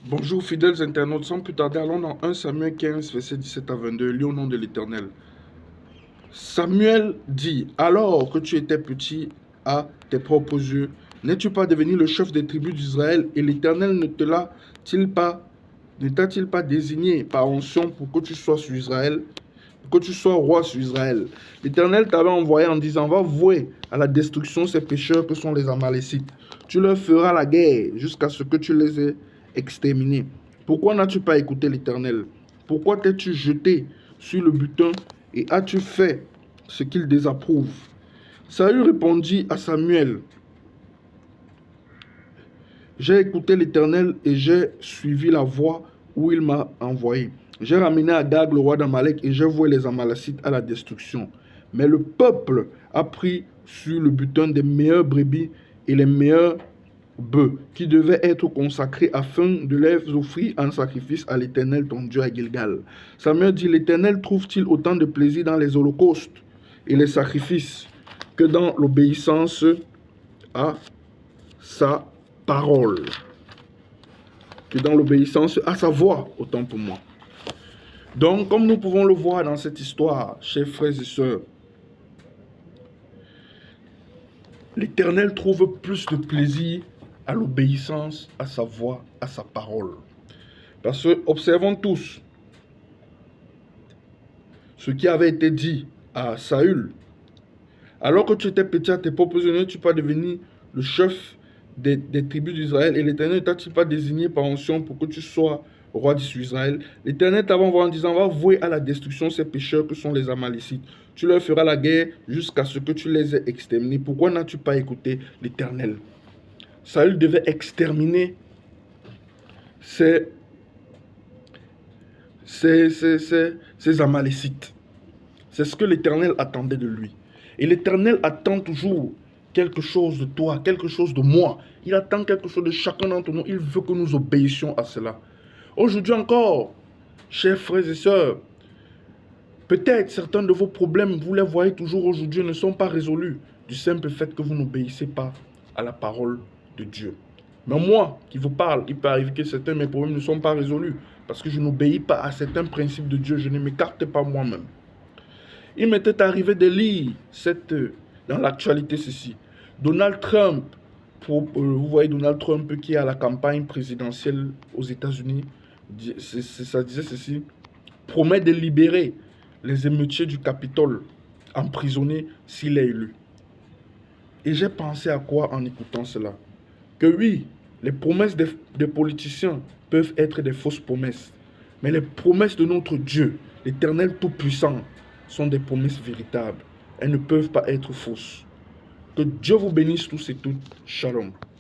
Bonjour fidèles internautes, sans plus tarder, allons dans 1 Samuel 15, verset 17 à 22, lis au nom de l'Éternel. Samuel dit, alors que tu étais petit à tes propres yeux, n'es-tu pas devenu le chef des tribus d'Israël et l'Éternel ne t'a-t-il pas désigné par onction pour que tu sois sur Israël, pour que tu sois roi sur Israël? L'Éternel t'avait envoyé en disant, va vouer à la destruction ces pécheurs que sont les Amalécites. Tu leur feras la guerre jusqu'à ce que tu les aies exterminés. Pourquoi n'as-tu pas écouté l'Éternel? Pourquoi t'es-tu jeté sur le butin et as-tu fait ce qu'il désapprouve? Saül répondit à Samuel, j'ai écouté l'Éternel et j'ai suivi la voie où il m'a envoyé. J'ai ramené Agag, le roi d'Amalek, et j'ai voué les Amalécites à la destruction. Mais le peuple a pris sur le butin des meilleures brebis et les meilleurs bœufs qui devaient être consacrés afin de les offrir en sacrifice à l'Éternel ton Dieu à Gilgal. Samuel dit, l'Éternel trouve-t-il autant de plaisir dans les holocaustes et les sacrifices que dans l'obéissance à sa parole, que dans l'obéissance à sa voix, autant pour moi. Donc, comme nous pouvons le voir dans cette histoire, chers frères et sœurs, l'Éternel trouve plus de plaisir à l'obéissance à sa voix, à sa parole. Parce que, observons tous, ce qui avait été dit à Saül, alors que tu étais petit à tes propres yeux, n'es-tu pas devenu le chef des tribus d'Israël, et l'Éternel ne t'a-t-il pas désigné par onction pour que tu sois roi d'Israël? L'Éternel t'avait envoyé en disant, va vouer à la destruction ces pécheurs que sont les Amalécites. Tu leur feras la guerre jusqu'à ce que tu les aies exterminés. Pourquoi n'as-tu pas écouté l'Éternel? Saül devait exterminer ces Amalécites. C'est ce que l'Éternel attendait de lui. Et l'Éternel attend toujours quelque chose de toi, quelque chose de moi. Il attend quelque chose de chacun d'entre nous. Il veut que nous obéissions à cela. Aujourd'hui encore, chers frères et sœurs, peut-être certains de vos problèmes, vous les voyez toujours aujourd'hui, ne sont pas résolus du simple fait que vous n'obéissez pas à la parole de Dieu. Mais moi qui vous parle, il peut arriver que certains de mes problèmes ne sont pas résolus parce que je n'obéis pas à certains principes de Dieu. Je ne m'écarte pas moi-même. Il m'était arrivé de lire dans l'actualité ceci. Donald Trump, vous voyez Donald Trump qui est à la campagne présidentielle aux États-Unis, ça disait ceci, promet de libérer les émeutiers du Capitole emprisonnés s'il est élu. Et j'ai pensé à quoi en écoutant cela? Que oui, les promesses des politiciens peuvent être des fausses promesses. Mais les promesses de notre Dieu, l'Éternel Tout-Puissant, sont des promesses véritables. Elles ne peuvent pas être fausses. Que Dieu vous bénisse tous et toutes. Shalom.